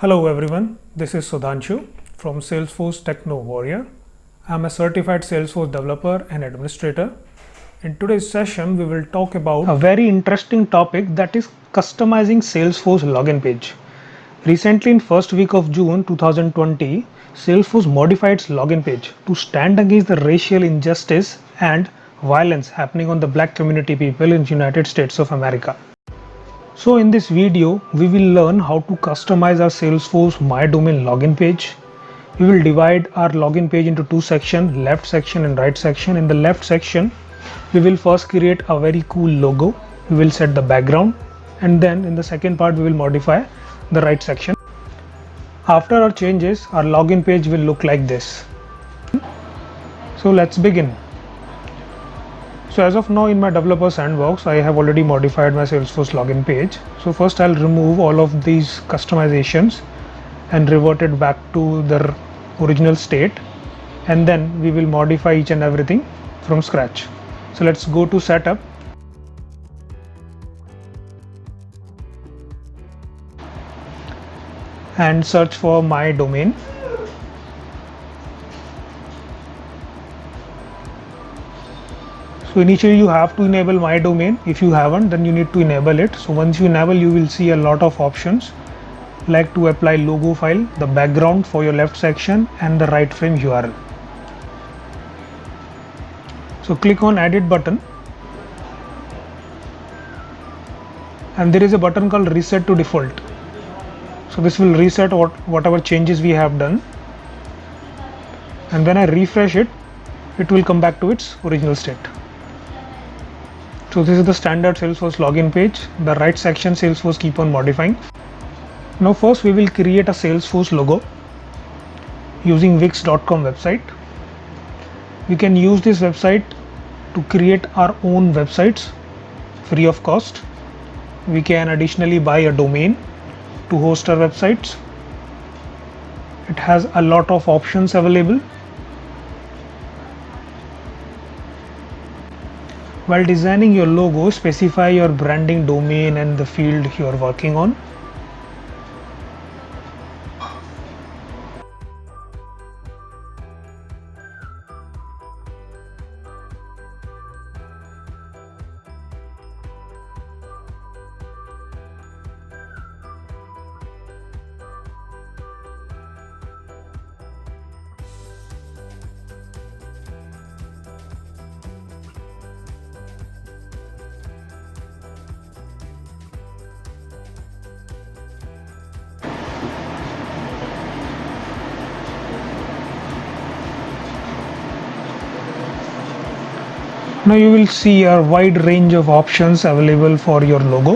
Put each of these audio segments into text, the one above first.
Hello everyone, this is Sudhanshu from Salesforce Techno Warrior. I'm a certified Salesforce developer and administrator. In today's session, we will talk about a very interesting topic, that is customizing Salesforce login page. Recently, in first week of June 2020, Salesforce modified its login page to stand against the racial injustice and violence happening on the black community people in United States of America. So in this video, we will learn how to customize our Salesforce My Domain login page. We will divide our login page into two sections, left section and right section. In the left section, we will first create a very cool logo. We will set the background, and then in the second part, we will modify the right section. After our changes, our login page will look like this. So let's begin. So as of now, in my developer sandbox, I have already modified my Salesforce login page. So first I'll remove all of these customizations and revert it back to their original state, and then we will modify each and everything from scratch. So let's go to setup. And search for my domain. So initially you have to enable my domain. If you haven't, then you need to enable it. So once you enable, you will see a lot of options, like to apply logo file, the background for your left section, and the right frame URL. So click on edit button, and there is a button called reset to default. So this will reset whatever changes we have done, and when I refresh it, it will come back to its original state. So this is the standard Salesforce login page. The right section Salesforce keep on modifying. Now first we will create a Salesforce logo using Wix.com website. We can use this website to create our own websites free of cost. We can additionally buy a domain to host our websites. It has a lot of options available. While designing your logo, specify your branding domain and the field you are working on. Now you will see a wide range of options available for your logo.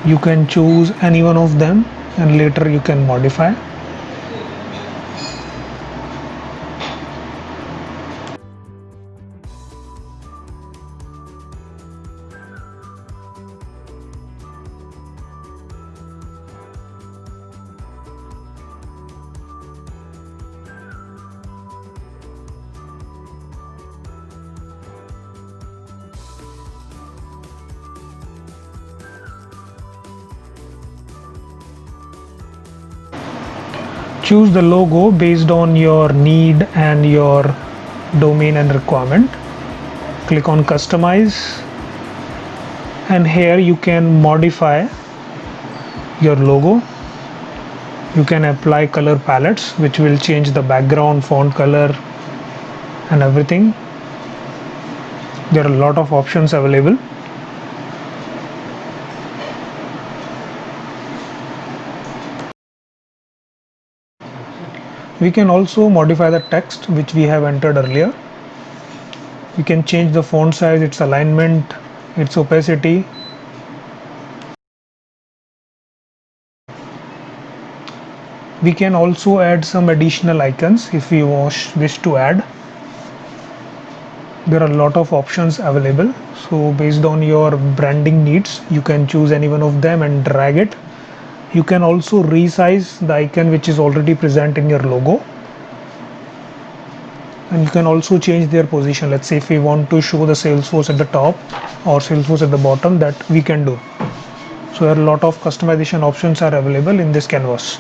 You can choose any one of them and later you can modify. Choose the logo based on your need and your domain and requirement. Click on customize, and here you can modify your logo. You can apply color palettes which will change the background, font color and everything. There are a lot of options available. We can also modify the text which we have entered earlier. We can change the font size, its alignment, its opacity. We can also add some additional icons if we wish to add. There are a lot of options available. So based on your branding needs, you can choose any one of them and drag it. You can also resize the icon which is already present in your logo, and you can also change their position. Let's say if we want to show the Salesforce at the top or Salesforce at the bottom, that we can do. So there are a lot of customization options are available in this canvas.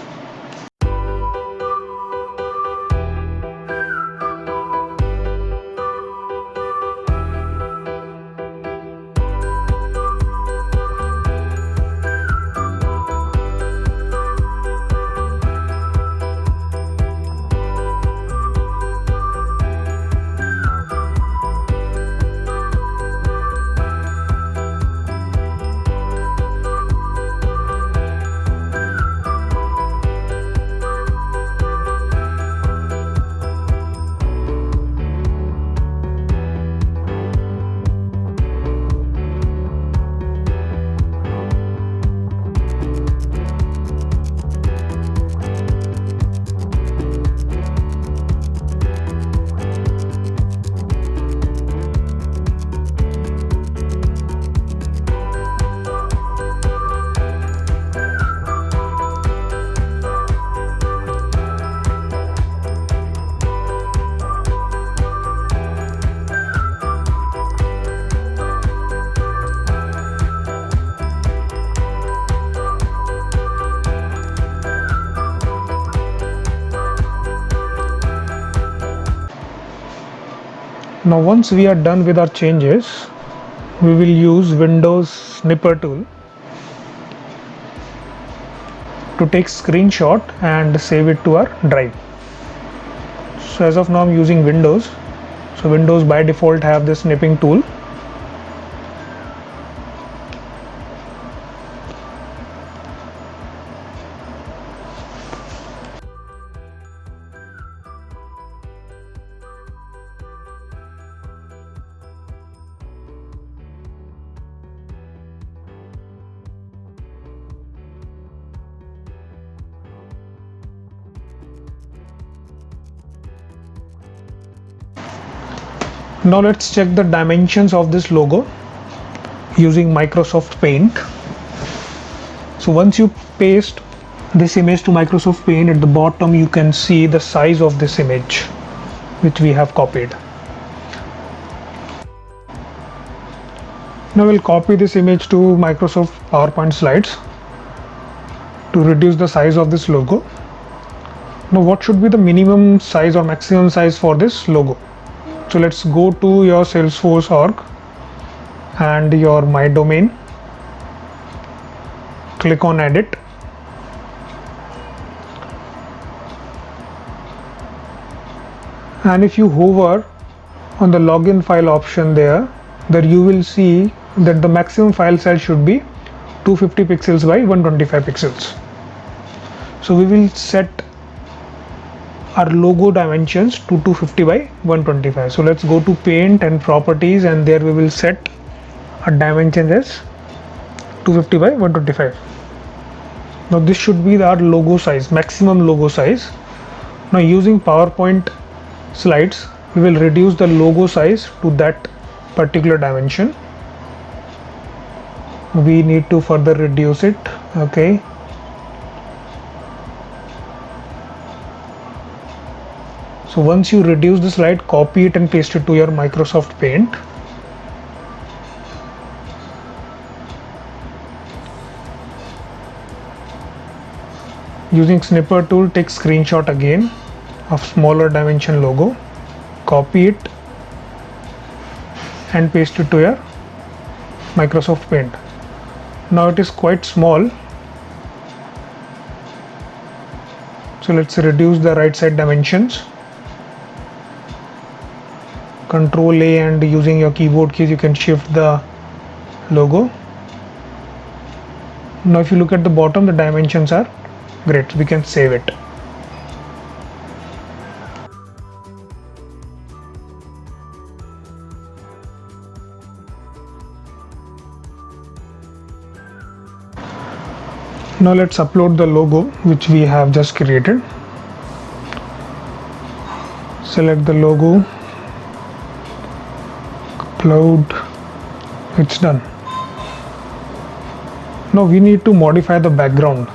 Now once we are done with our changes, we will use Windows snipper tool to take screenshot and save it to our drive. So as of now I'm using Windows. So Windows by default have this snipping tool. Now let's check the dimensions of this logo using Microsoft Paint. So once you paste this image to Microsoft Paint, at the bottom you can see the size of this image which we have copied. Now we'll copy this image to Microsoft PowerPoint slides to reduce the size of this logo. Now what should be the minimum size or maximum size for this logo? So let's go to your Salesforce org and your My Domain. Click on Edit. And if you hover on the login file option there you will see that the maximum file size should be 250 pixels by 125 pixels. So we will set our logo dimensions to 250 by 125. So let's go to Paint and Properties, and there we will set our dimensions as 250 by 125. Now this should be our logo size, maximum logo size. Now using PowerPoint slides, we will reduce the logo size to that particular dimension. We need to further reduce it. Okay. So once you reduce the slide, copy it and paste it to your Microsoft Paint. Using snipper tool, take screenshot again of smaller dimension logo, copy it and paste it to your Microsoft Paint. Now it is quite small, so let's reduce the right side dimensions. Control A, and using your keyboard keys you can shift the logo. Now if you look at the bottom, the dimensions are great. We can save it. Now let's upload the logo which we have just created. Select the logo, upload, it's done. Now we need to modify the background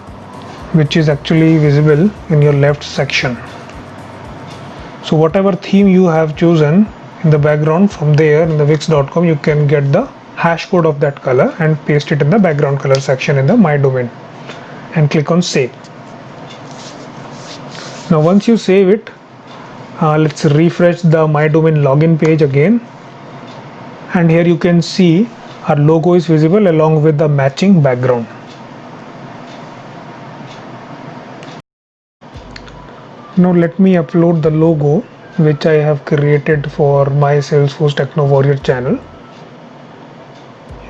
which is actually visible in your left section. So whatever theme you have chosen in the background, from there in the Wix.com you can get the hash code of that color and paste it in the background color section in the My Domain and click on Save. Now once you save it, let's refresh the My Domain login page again, and here you can see our logo is visible along with the matching background. Now let me upload the logo which I have created for my Salesforce Techno Warrior channel.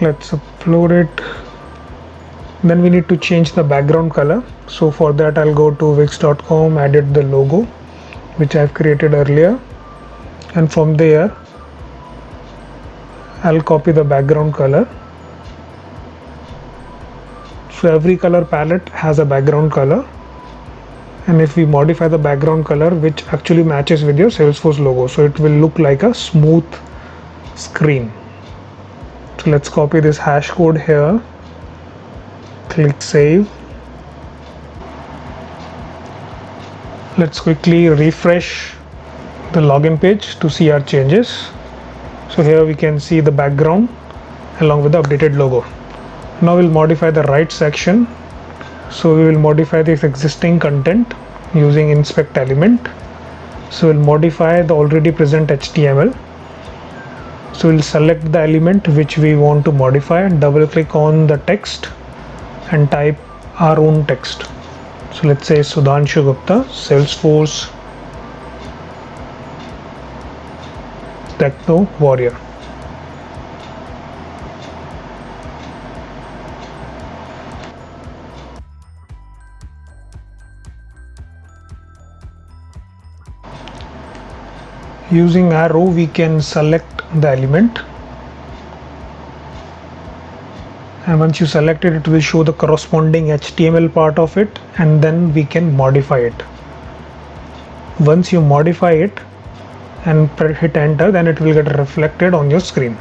Let's upload it. Then we need to change the background color. So for that I'll go to Wix.com, edit the logo which I've created earlier, and from there I'll copy the background color. So every color palette has a background color, and if we modify the background color which actually matches with your Salesforce logo, so it will look like a smooth screen. So let's copy this hash code here, click Save. Let's quickly refresh the login page to see our changes. So here we can see the background along with the updated logo. Now we'll modify the right section. So we will modify this existing content using inspect element. So we'll modify the already present HTML So we'll select the element which we want to modify, double click on the text and type our own text. So let's say Sudhanshu Gupta, Salesforce Techno Warrior. Using arrow we can select the element, and once you select it, it will show the corresponding HTML part of it, and then we can modify it. Once you modify it and hit enter, then it will get reflected on your screen.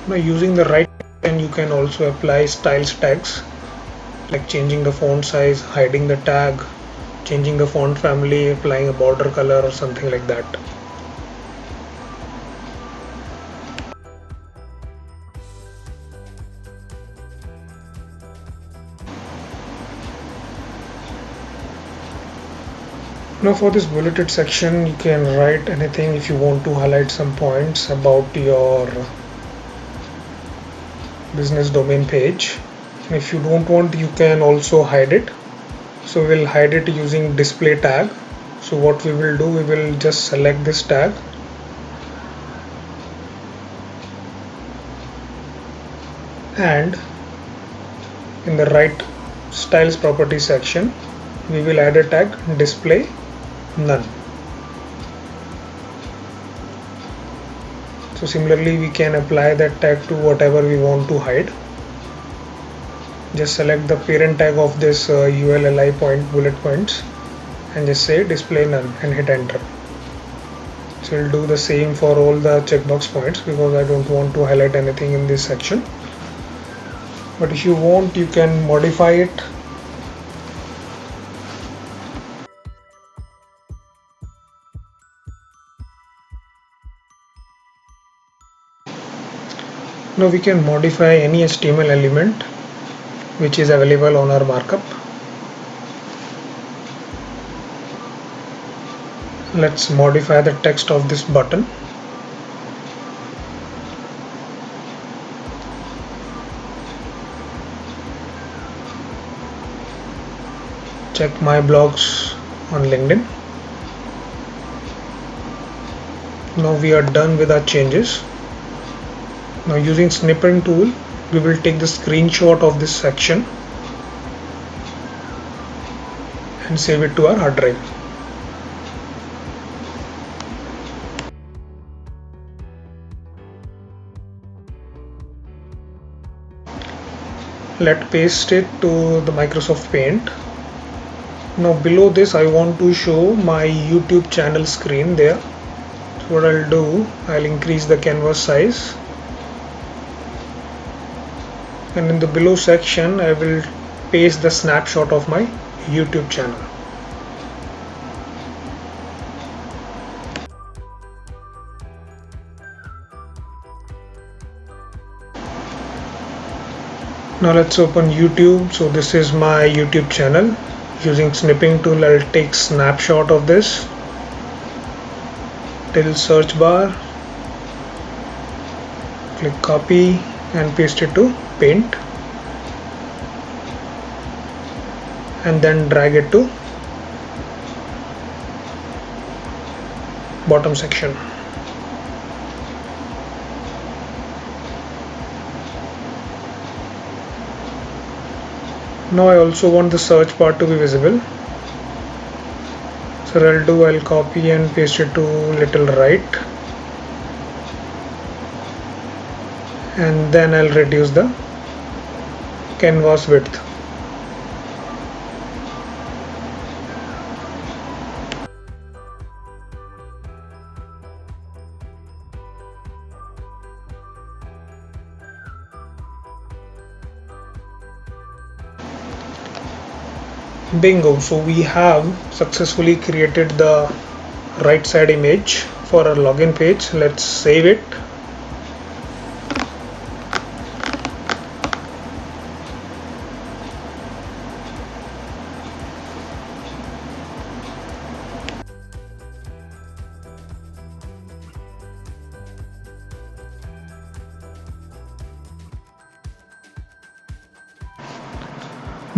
By using the right button, you can also apply styles tags, like changing the font size, hiding the tag, changing the font family, applying a border color or something like that. Now for this bulleted section, you can write anything if you want to highlight some points about your business domain page. And if you don't want, you can also hide it. So we'll hide it using display tag. So what we will do, we will just select this tag and in the right styles property section, we will add a tag display none. So similarly, we can apply that tag to whatever we want to hide. Just select the parent tag of this ULLI bullet points and just say display none and hit enter. So we'll do the same for all the checkbox points because I don't want to highlight anything in this section. But if you want, you can modify it. Now we can modify any HTML element which is available on our markup. Let's modify the text of this button. Check my blogs on LinkedIn. Now we are done with our changes. Now using snipping tool, we will take the screenshot of this section and save it to our hard drive. Let's paste it to the Microsoft Paint. Now below this, I want to show my YouTube channel screen there. So what I'll do, I'll increase the canvas size. And in the below section, I will paste the snapshot of my YouTube channel. Now let's open YouTube. So this is my YouTube channel. Using snipping tool, I'll take snapshot of this till search bar, click copy and paste it to Paint, and then drag it to bottom section. Now I also want the search bar to be visible. So I'll copy and paste it to little right, and then I'll reduce the canvas width. Bingo! So we have successfully created the right side image for our login page. Let's save it.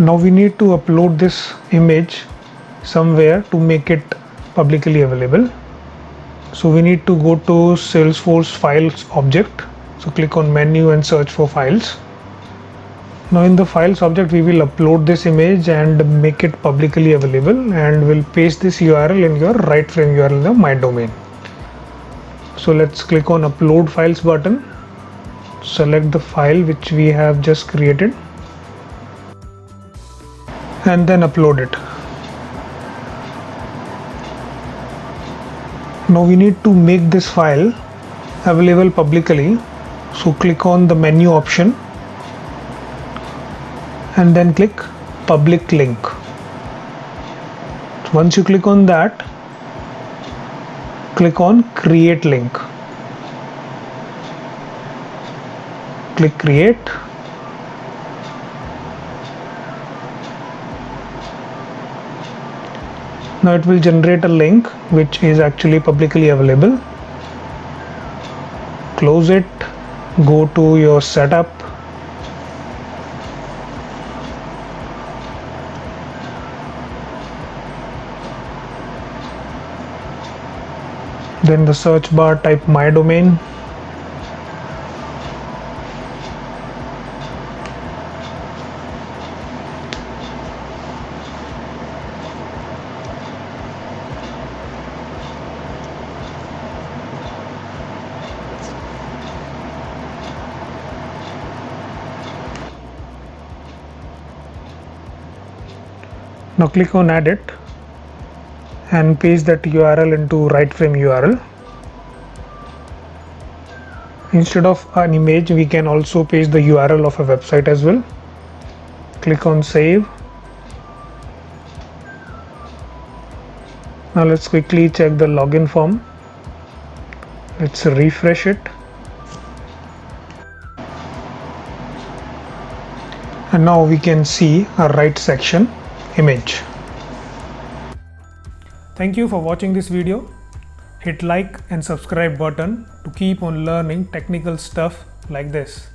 Now we need to upload this image somewhere to make it publicly available. So we need to go to Salesforce Files object. So click on menu and search for files. Now in the files object we will upload this image and make it publicly available, and we'll paste this URL in your right frame URL in the my domain. So let's click on upload files button, select the file which we have just created and then upload it. Now we need to make this file available publicly, so click on the menu option and then click public link. Once you click on that, click on create link. Click create. Now it will generate a link which is actually publicly available. Close it, go to your setup, then the search bar type my domain. Now click on add it and paste that URL into right frame URL. Instead of an image, we can also paste the URL of a website as well. Click on save. Now let's quickly check the login form. Let's refresh it. And now we can see a right section image. Thank you for watching this video. Hit like and subscribe button to keep on learning technical stuff like this.